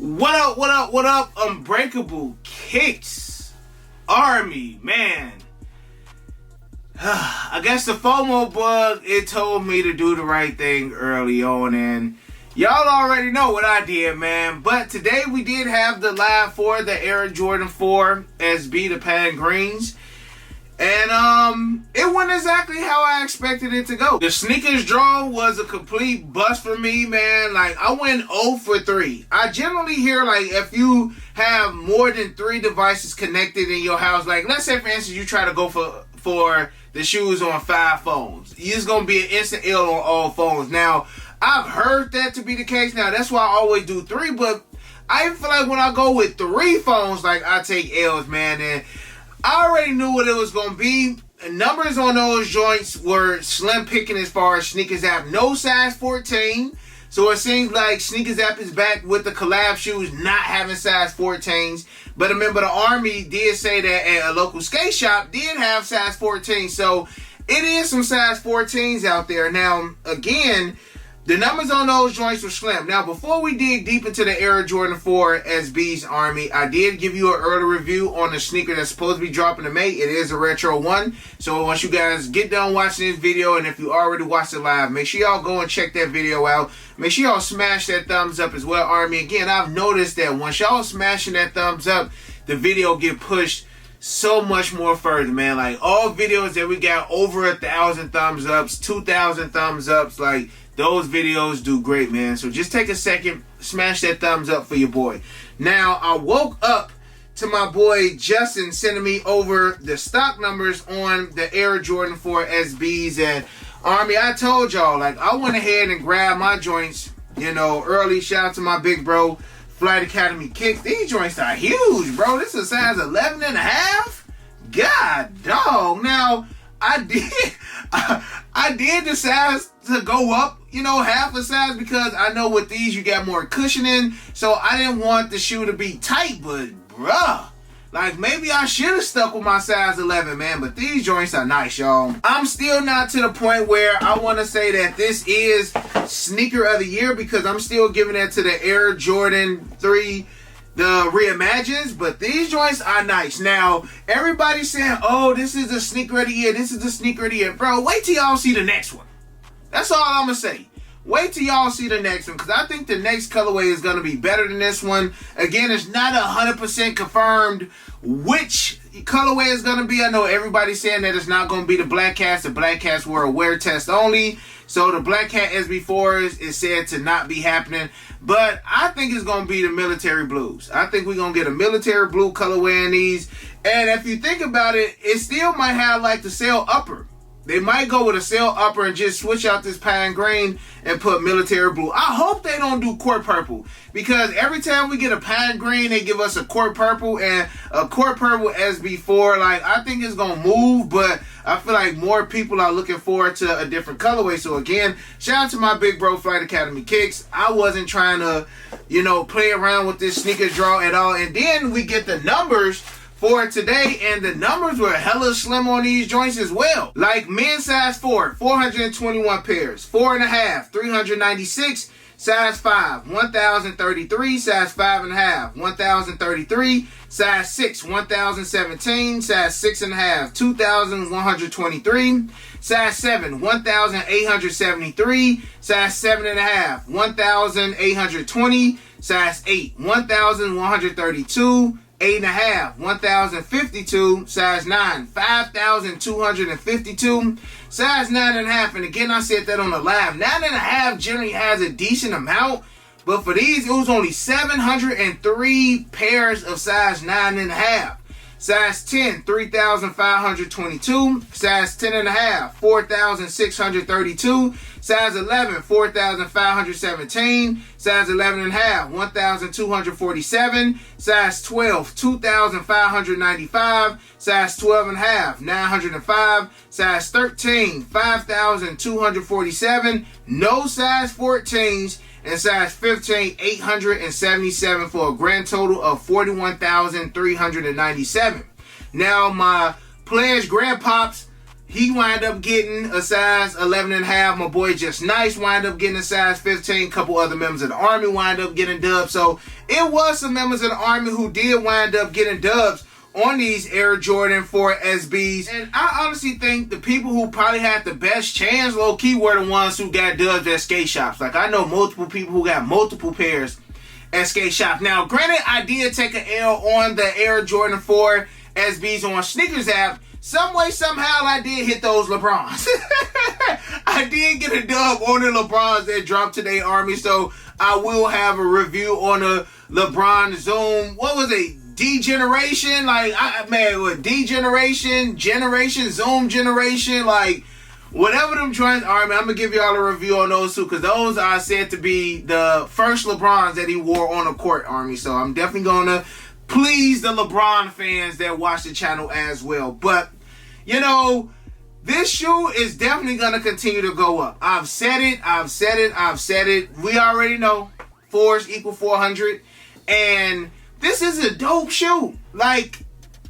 What up, what up, what up, Unbreakable Kicks Army, man. I guess the FOMO bug, it told me to do the right thing early on, and y'all already know what I did, man. But today we did have the live for the Air Jordan 4 SB, the Pan Greens. And it went exactly how I expected it to go. The sneakers draw was a complete bust for me, man. Like, I went 0 for 3. I generally hear, like, if you have more than 3 devices connected in your house, like, let's say, for instance, you try to go for the shoes on 5 phones. It's going to be an instant L on all phones. Now, I've heard that to be the case. Now, that's why I always do 3, but I feel like when I go with 3 phones, like, I take L's, man, and I already knew what it was going to be. The numbers on those joints were slim picking as far as Sneakers App. No size 14. So it seems like Sneakers App is back with the collab shoes not having size 14s. But remember, the Army did say that at a local skate shop did have size 14. So it is some size 14s out there. Now, again, the numbers on those joints were slim. Now, before we dig deep into the Air Jordan 4 SB's Army, I did give you an early review on the sneaker that's supposed to be dropping in May. It is a retro one. So once you guys get done watching this video, and if you already watched it live, make sure y'all go and check that video out. Make sure y'all smash that thumbs up as well, Army. Again, I've noticed that once y'all smashing that thumbs up, the video get pushed so much more further, man. Like, all videos that we got over 1,000 thumbs ups, 2,000 thumbs ups, like, those videos do great, man. So just take a second, smash that thumbs up for your boy. Now, I woke up to my boy Justin sending me over the stock numbers on the Air Jordan 4 SBs. And Army, I told y'all, like, I went ahead and grabbed my joints, you know, early. Shout out to my big bro, Flight Academy Kicks. These joints are huge, bro. This is a size 11 and a half. God dog. Now, I did decide to go up, you know, half a size, because I know with these you got more cushioning. So I didn't want the shoe to be tight, but bruh, like, maybe I should have stuck with my size 11, man. But these joints are nice, y'all. I'm still not to the point where I want to say that this is sneaker of the year, because I'm still giving it to the Air Jordan 3, the Reimagines, but these joints are nice. Now, everybody's saying, oh, this is the sneaker of the year, this is the sneaker of the year. Bro, wait till y'all see the next one. That's all I'm going to say. Wait till y'all see the next one, because I think the next colorway is going to be better than this one. Again, it's not 100% confirmed which colorway is going to be. I know everybody's saying that it's not going to be the Black Cats. The Black Cats were a wear test only. So the Black Cat SB4 is said to not be happening. But I think it's going to be the military blues. I think we're going to get a military blue colorway in these. And if you think about it, it still might have like the sail upper. They might go with a sail upper and just switch out this pine green and put military blue. I hope they don't do court purple, because every time we get a pine green, they give us a court purple, and a court purple SB4. Like, I think it's going to move, but I feel like more people are looking forward to a different colorway. So again, shout out to my big bro, Flight Academy Kicks. I wasn't trying to, you know, play around with this sneaker draw at all. And then we get the numbers for today, and the numbers were hella slim on these joints as well. Like, men's size 4, 421 pairs. 4.5, 396. Size 5, 1,033. Size 5.5, 1,033. Size 6, 1,017. Size 6.5, 2,123. Size 7, 1,873. Size 7.5, 1,820. Size 8, 1,132. 8.5, 1,052. Size 9, 5,252. Size 9.5, and again, I said that on the live. 9.5 generally has a decent amount, but for these, it was only 703 pairs of size 9.5. Size 10, 3,522. Size 10.5, 4,632. Size 11, 4,517. Size 11.5, 1,247. Size 12, 2,595. Size 12.5, 905. Size 13, 5,247. No size 14s. And size 15, 877, for a grand total of 41,397. Now, my pledge grandpops, he wind up getting a size 11.5. My boy Just Nice wind up getting a size 15. A couple other members of the Army wind up getting dubs. So it was some members of the Army who did wind up getting dubs on these Air Jordan 4 SBs. And I honestly think the people who probably had the best chance, low-key, were the ones who got dubs at skate shops. Like, I know multiple people who got multiple pairs at skate shops. Now, granted, I did take an L on the Air Jordan 4 SBs on Sneakers app. Some way, somehow, I did hit those LeBrons. I did get a dub on the LeBrons that dropped today, Army. So I will have a review on the LeBron Zoom. What was it? Degeneration? Like, what? Degeneration, generation, Zoom generation, like, whatever them joints are, man, I'm going to give y'all a review on those two, because those are said to be the first LeBrons that he wore on the court, Army. So I'm definitely going to please the LeBron fans that watch the channel as well. But, you know, this shoe is definitely going to continue to go up. I've said it. We already know 4s equal 400. And this is a dope shoe. Like,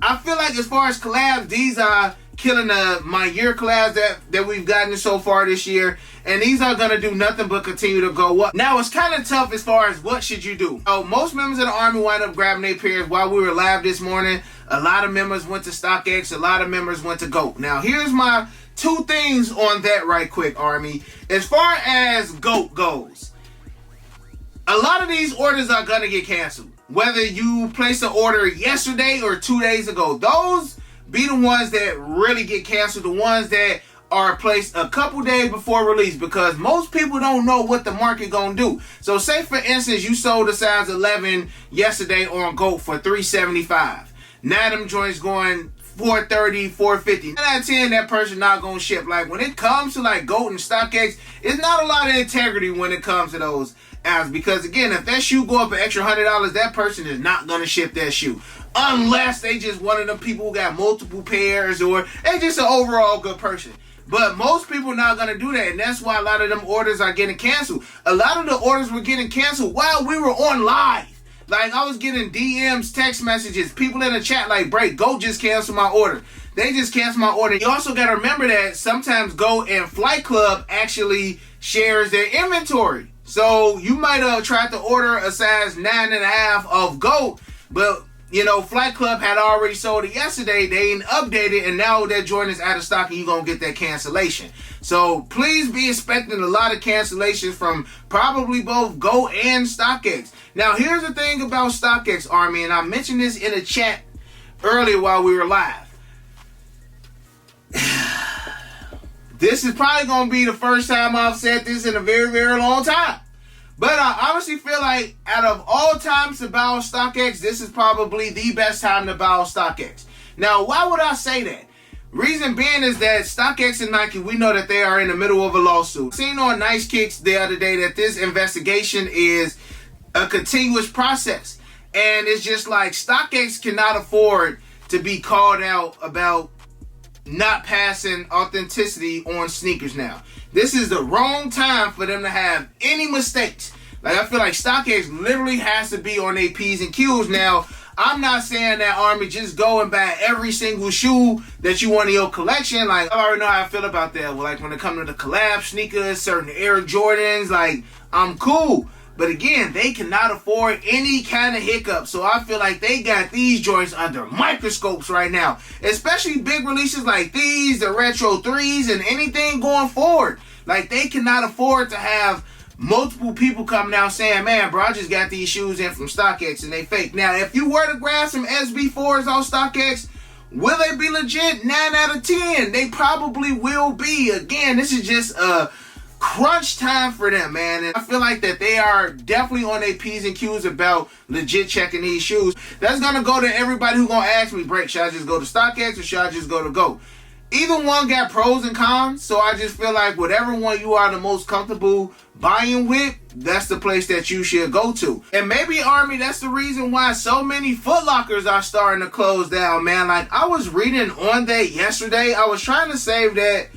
I feel like as far as collabs, these are killing my year collabs that we've gotten so far this year. And these are going to do nothing but continue to go up. Now, it's kind of tough as far as what should you do. So, most members of the Army wind up grabbing their pairs while we were live this morning. A lot of members went to StockX. A lot of members went to GOAT. Now, here's my 2 things on that right quick, Army. As far as GOAT goes, a lot of these orders are going to get canceled. Whether you place an order yesterday or 2 days ago, those be the ones that really get canceled. The ones that are placed a couple days before release, because most people don't know what the market gonna do. So say for instance you sold a size 11 yesterday on GOAT for $375. Now them joints going $430, $450. 9 out of 10 that person not gonna ship. Like, when it comes to like GOAT and StockX, it's not a lot of integrity when it comes to those apps, because again, if that shoe go up an extra $100, that person is not gonna ship that shoe. Unless they just one of them people who got multiple pairs, or they just an overall good person. But most people not going to do that, and that's why a lot of them orders are getting canceled. A lot of the orders were getting canceled while we were on live. Like, I was getting DMs, text messages, people in the chat like, "Break, GOAT just canceled my order." They just canceled my order. You also got to remember that sometimes GOAT and Flight Club actually shares their inventory. So you might have tried to order a size 9.5 of GOAT, but you know, Flight Club had already sold it yesterday. They ain't updated, and now that Jordan is out of stock, and you're going to get that cancellation. So please be expecting a lot of cancellations from probably both GOAT and StockX. Now, here's the thing about StockX, Army, and I mentioned this in a chat earlier while we were live. This is probably going to be the first time I've said this in a very, very long time. But I honestly feel like out of all times to buy StockX, this is probably the best time to buy StockX. Now, why would I say that? Reason being is that StockX and Nike, we know that they are in the middle of a lawsuit. Seen on Nice Kicks the other day that this investigation is a continuous process. And it's just like StockX cannot afford to be called out about not passing authenticity on sneakers now. This is the wrong time for them to have any mistakes. Like, I feel like StockX literally has to be on their P's and Q's. Now, I'm not saying that, Army, just go and buy every single shoe that you want in your collection. Like, I already know how I feel about that. Like, when it comes to the collab sneakers, certain Air Jordans, like, I'm cool. But again, they cannot afford any kind of hiccup. So I feel like they got these joints under microscopes right now. Especially big releases like these, the Retro 3s, and anything going forward. Like, they cannot afford to have multiple people coming out saying, "Man, bro, I just got these shoes in from StockX and they fake." Now, if you were to grab some SB4s on StockX, will they be legit? 9 out of 10. They probably will be. Again, this is just a crunch time for them, man. And I feel like that they are definitely on their P's and Q's about legit checking these shoes. That's going to go to everybody who's going to ask me, "Break, should I just go to StockX or should I just go to GOAT?" Either one got pros and cons, so I just feel like whatever one you are the most comfortable buying with, that's the place that you should go to. And maybe, Army, that's the reason why so many Foot Lockers are starting to close down, man. Like, I was reading on that yesterday. I was trying to save that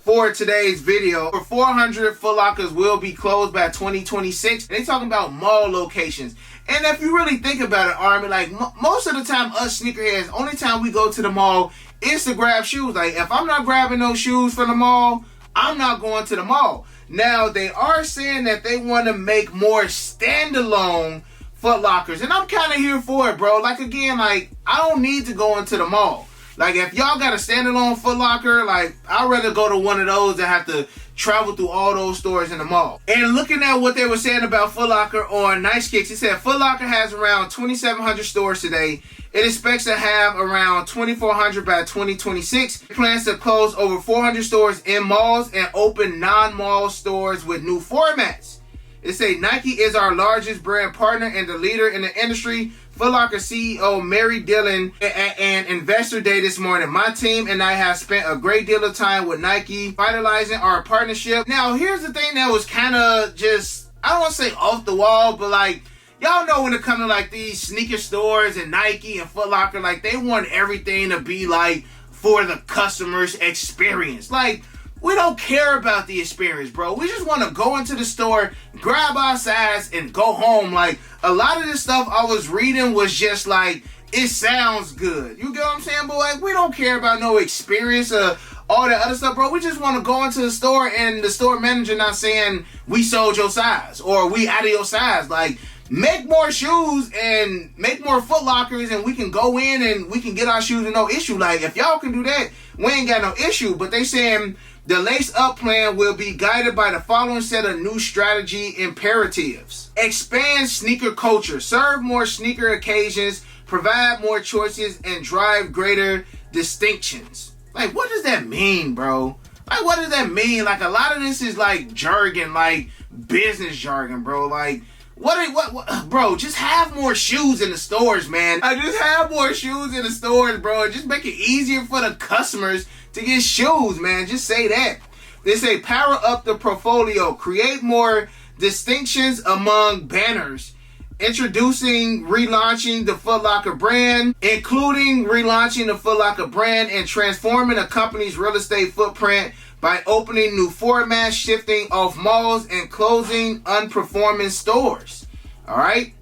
for today's video. For 400 Foot Lockers will be closed by 2026. They talking about mall locations. And if you really think about it, Army, like most of the time, us sneakerheads, only time we go to the mall is to grab shoes. Like if I'm not grabbing those shoes from the mall, I'm not going to the mall. Now they are saying that they want to make more standalone Foot Lockers, and I'm kind of here for it, bro. Like again, like I don't need to go into the mall. Like if y'all got a standalone Foot Locker, like I'd rather go to one of those that have to travel through all those stores in the mall. And looking at what they were saying about Foot Locker on Nice Kicks, it said Foot Locker has around 2,700 stores today. It expects to have around 2,400 by 2026. It plans to close over 400 stores in malls and open non-mall stores with new formats. It say Nike is our largest brand partner and the leader in the industry. Foot Locker CEO Mary Dillon at an investor day this morning. My team and I have spent a great deal of time with Nike finalizing our partnership. Now, here's the thing that was kind of just, I don't want to say off the wall, but like, y'all know when it comes to like these sneaker stores and Nike and Foot Locker, like they want everything to be like for the customer's experience. Like, we don't care about the experience, bro. We just want to go into the store, grab our size, and go home. Like, a lot of this stuff I was reading was just like, it sounds good. You get what I'm saying? But like, we don't care about no experience or all that other stuff, bro. We just want to go into the store and the store manager not saying, we sold your size or we out of your size. Like, make more shoes and make more Foot Lockers and we can go in and we can get our shoes with no issue. Like, if y'all can do that, we ain't got no issue. But they saying the Lace Up plan will be guided by the following set of new strategy imperatives. Expand sneaker culture, serve more sneaker occasions, provide more choices, and drive greater distinctions. Like, what does that mean, bro? Like, what does that mean? Like, a lot of this is like jargon, like business jargon, bro. Like, what, bro, just have more shoes in the stores, man. I just have more shoes in the stores, bro. Just make it easier for the customers to get shoes, man. Just say that. They say power up the portfolio, create more distinctions among banners, relaunching the Foot Locker brand, including relaunching the Foot Locker brand and transforming a company's real estate footprint by opening new formats, shifting off malls, and closing unperforming stores. All right?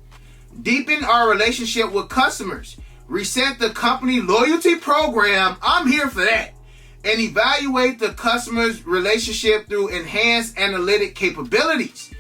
Deepen our relationship with customers. Reset the company loyalty program. I'm here for that. And evaluate the customer's relationship through enhanced analytic capabilities.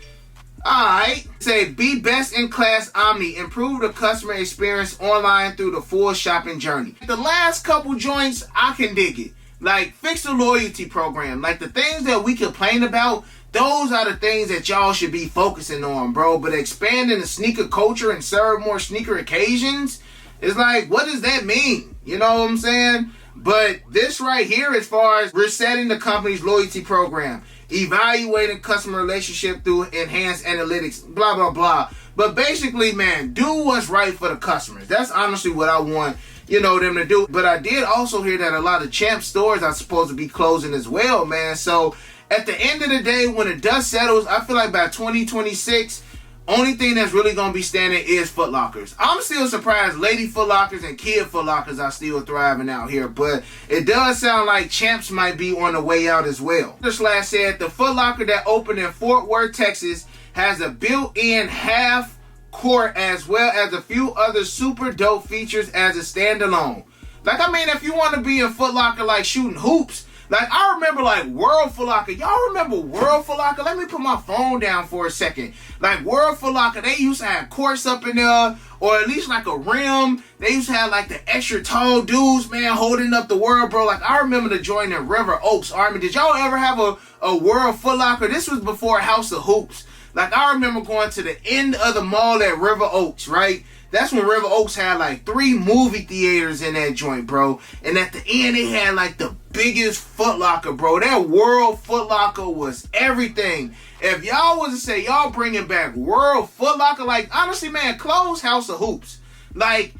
Alright. Say be best in class omni. Improve the customer experience online through the full shopping journey. The last couple joints, I can dig it. Like, fix the loyalty program. Like, the things that we complain about, those are the things that y'all should be focusing on, bro. But expanding the sneaker culture and serve more sneaker occasions, it's like, what does that mean? You know what I'm saying? But this right here, as far as resetting the company's loyalty program, evaluating customer relationship through enhanced analytics, blah, blah, blah. But basically, man, do what's right for the customers. That's honestly what I want, you know, them to do. But I did also hear that a lot of Champ stores are supposed to be closing as well, man. So at the end of the day, when the dust settles, I feel like by 2026, only thing that's really going to be standing is Foot Lockers. I'm still surprised Lady Foot Lockers and Kid Foot Lockers are still thriving out here. But it does sound like Champs might be on the way out as well. The Slash said the Foot Locker that opened in Fort Worth, Texas has a built-in half court as well as a few other super dope features as a standalone. Like, I mean, if you want to be a Foot Locker like shooting hoops, like, I remember, like, World Foot Locker. Y'all remember World Foot Locker? Let me put my phone down for a second. Like, World Foot Locker, they used to have courts up in there, or at least, like, a rim. They used to have, like, the extra tall dudes, man, holding up the world, bro. Like, I remember the joint in River Oaks, Army. Did y'all ever have a World Foot Locker? This was before House of Hoops. Like, I remember going to the end of the mall at River Oaks, right? That's when River Oaks had like 3 movie theaters in that joint, bro. And at the end, they had like the biggest Foot Locker, bro. That World Foot Locker was everything. If y'all was to say y'all bringing back World Foot Locker, like, honestly, man, close House of Hoops. Like,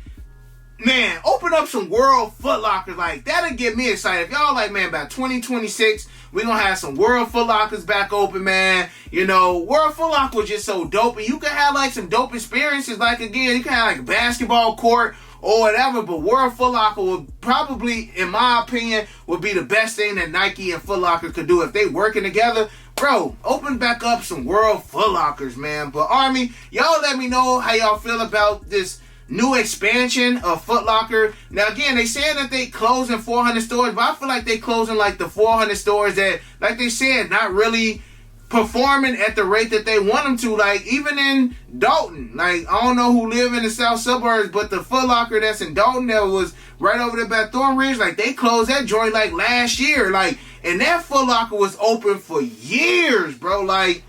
man, open up some World Foot Lockers. Like, that'll get me excited. If y'all like, man, by 2026, we're going to have some World Foot Lockers back open, man. You know, World Foot Locker was just so dope. And you can have, like, some dope experiences. Like, again, you can have, like, a basketball court or whatever. But World Foot Locker would probably, in my opinion, would be the best thing that Nike and Foot Locker could do. If they working together, bro, open back up some World Foot Lockers, man. But, Army, y'all let me know how y'all feel about this new expansion of Foot Locker. Now, again, they saying that they closing 400 stores, but I feel like they closing like the 400 stores that, like they said, not really performing at the rate that they want them to. Like, even in Dalton, like, I don't know who live in the south suburbs, but the Foot Locker that's in Dalton that was right over there by Thornridge, like, they closed that joint like last year. Like, and that Foot Locker was open for years, bro. Like,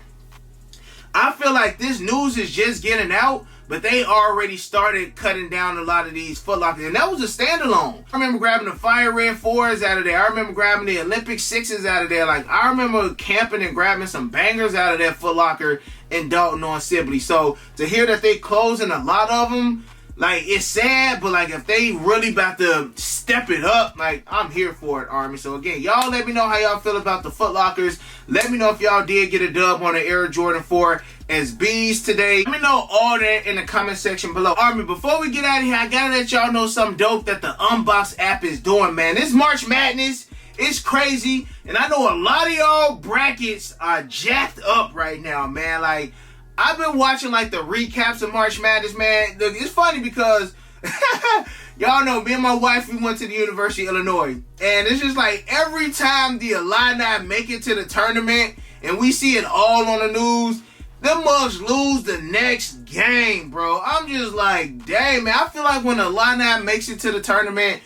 I feel like this news is just getting out, but they already started cutting down a lot of these Foot Lockers. And that was a standalone. I remember grabbing the Fire Red 4s out of there. I remember grabbing the Olympic 6s out of there. Like, I remember camping and grabbing some bangers out of that Foot Locker in Dalton on Sibley. So, to hear that they closing a lot of them, like, it's sad, but, like, if they really about to step it up, like, I'm here for it, Army. So, again, y'all let me know how y'all feel about the Foot Lockers. Let me know if y'all did get a dub on the Air Jordan 4 SBs today. Let me know all that in the comment section below. Army, before we get out of here, I gotta let y'all know something dope that the Unbox app is doing, man. This March Madness, it's crazy, and I know a lot of y'all brackets are jacked up right now, man. Like, I've been watching, like, the recaps of March Madness, man. Look, it's funny because y'all know me and my wife, we went to the University of Illinois. And it's just like every time the Illini make it to the tournament and we see it all on the news, them mugs lose the next game, bro. I'm just like, dang, man. I feel like when the Illini makes it to the tournament,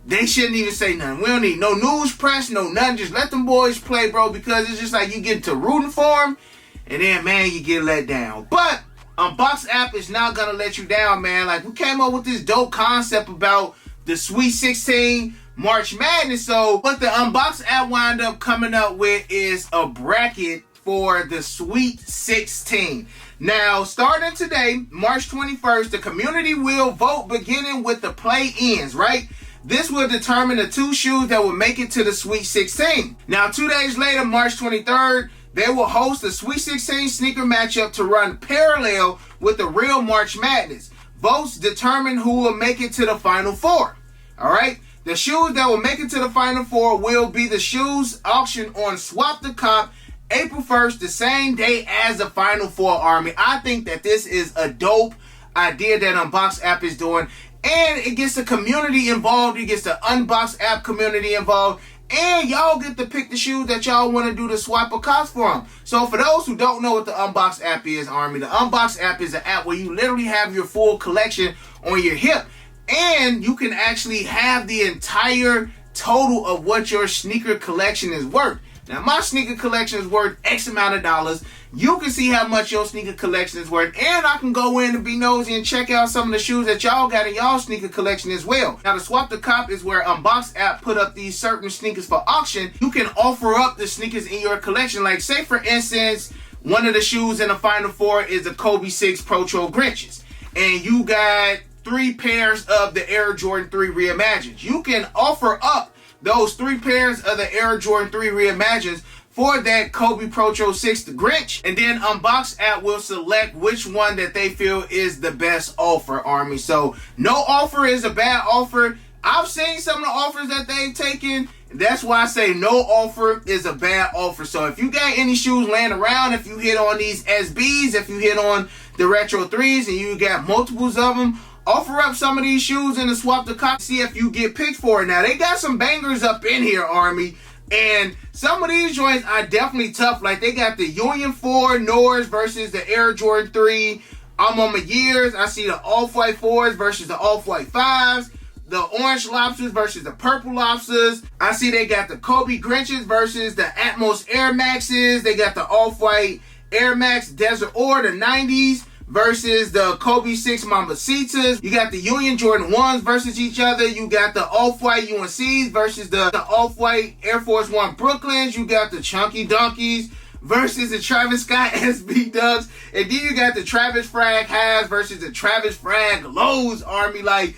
they shouldn't even say nothing. We don't need no news press, no nothing. Just let them boys play, bro, because it's just like you get to rooting for them, and then, man, you get let down. But Unbox app is not going to let you down, man. Like, we came up with this dope concept about the Sweet 16 March Madness. So what the Unbox app wind up coming up with is a bracket for the Sweet 16. Now, starting today, March 21st, the community will vote beginning with the play-ins, right? This will determine the 2 shoes that will make it to the Sweet 16. Now, 2 days later, March 23rd, they will host the Sweet 16 sneaker matchup to run parallel with the real March Madness. Votes determine who will make it to the Final Four. All right? The shoes that will make it to the Final Four will be the shoes auctioned on Swap the Comp April 1st, the same day as the Final Four, Army. I think that this is a dope idea that Unbox app is doing. And it gets the community involved. It gets the Unbox app community involved. And y'all get to pick the shoes that y'all want to do the swap of cops for them. So for those who don't know what the Unbox app is, Army, the Unbox app is an app where you literally have your full collection on your hip. And you can actually have the entire total of what your sneaker collection is worth. Now, my sneaker collection is worth X amount of dollars. You can see how much your sneaker collection is worth. And I can go in and be nosy and check out some of the shoes that y'all got in y'all sneaker collection as well. Now, the Swap the Cop is where Unbox app put up these certain sneakers for auction. You can offer up the sneakers in your collection. Like, say, for instance, one of the shoes in the Final Four is the Kobe 6 Pro-Tro Grinches. And you got 3 pairs of the Air Jordan 3 Reimagined. You can offer up those 3 pairs of the Air Jordan 3 Reimagined for that Kobe Pro-Tro 6 the Grinch. And then Unbox app will select which one that they feel is the best offer, Army. So no offer is a bad offer. I've seen some of the offers that they've taken. That's why I say no offer is a bad offer. So if you got any shoes laying around, if you hit on these SBs, if you hit on the Retro 3s and you got multiples of them, offer up some of these shoes in the Swap the Cop. See if you get picked for it. Now, they got some bangers up in here, Army. And some of these joints are definitely tough. Like, they got the Union 4 Nords versus the Air Jordan 3 Alma Years. I see the Off-White 4s versus the Off-White 5s. The Orange Lobsters versus the Purple Lobsters. I see they got the Kobe Grinches versus the Atmos Air Maxes. They got the Off-White Air Max Desert Ore, the 90s. Versus the Kobe 6 Mamacitas. You got the Union Jordan 1s versus each other. You got the Off-White UNCs versus the Off-White Air Force 1 Brooklyns. You got the Chunky Donkeys versus the Travis Scott SB Ducks. And then you got the Travis Frag Highs versus the Travis Frag Lows, Army. Like,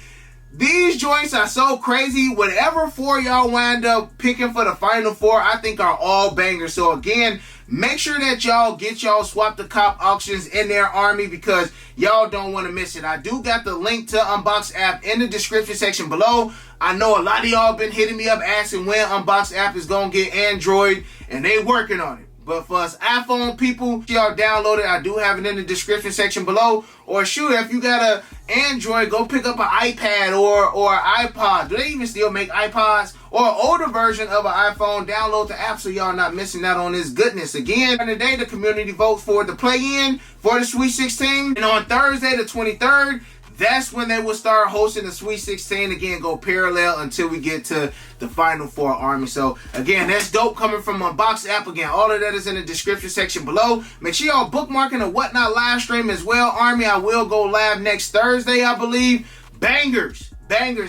These joints are so crazy. Whatever four y'all wind up picking for the final four, I think are all bangers. So again, make sure that y'all get y'all Swap the Cop auctions in their army because y'all don't want to miss it. I do got the link to Unbox app in the description section below. I know a lot of y'all been hitting me up asking when Unbox app is going to get Android, and they working on it. But for us iPhone people, y'all download it. I do have it in the description section below. Or shoot, if you got a Android, go pick up an iPad or an iPod. Do they even still make iPods? Or an older version of an iPhone. Download the app so y'all not missing out on this goodness. Again, today the community votes for the play-in for the Sweet 16. And on Thursday the 23rd, that's when they will start hosting the Sweet 16 again, go parallel until we get to the Final Four Army. So again, that's dope coming from Unbox app. Again, all of that is in the description section below. Make sure y'all bookmarking the Whatnot live stream as well, Army. I will go live next Thursday, I believe. Bangers.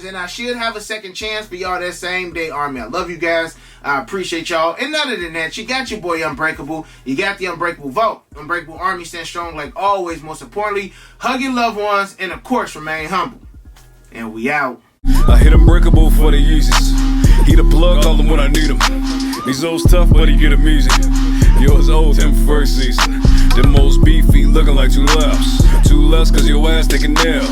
And I should have a second chance for y'all that same day, Army. I love you guys. I appreciate y'all. And other than that, you got your boy Unbreakable. You got the Unbreakable vote. Unbreakable Army, stand strong like always. Most importantly, hug your loved ones and of course remain humble. And we out. I hit Unbreakable for the uses. He the plug, call him when I need him. These old's tough, but he get him easy. Yours old him first season. Them most beefy looking like two lefts. Two less cause your ass taking nail.